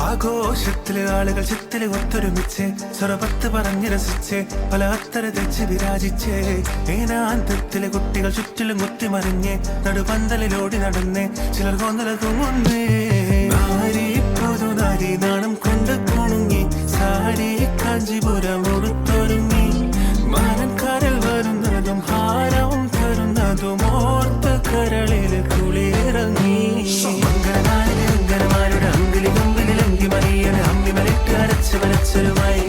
ആഘോഷത്തില് ആളുകൾ ചിത്തില് ഒത്തൊരുമിച്ച് സ്വരപത്ത് പറഞ്ഞ് രസിച്ച് പല അത്തര തെച്ച് വിരാജിച്ച് ഏനാന്തത്തിലെ കുട്ടികൾ ചുറ്റിലും കുത്തിമറിഞ്ഞ് നടുപന്തലിലോടി നടന്ന് ചിലർ കൊന്നല തൂങ്ങുന്നേ പുതുനാരി നാണം കൊണ്ട് കുണുങ്ങി സാരി കാഞ്ചിപുരം ഉടുത്തൊരുങ്ങി മാനക്കാരിൽ വരുന്നതും ഹാരവും തരുന്നതും ഓർത്ത് കരളിൽ കുളിയിറങ്ങി അങ്കനമാരുടെ അങ്കിലി കൊമ്പിലി ലങ്കി മറിയണ അമ്മിമലിട്ട് അരച്ച് വരച്ചൊരുമായി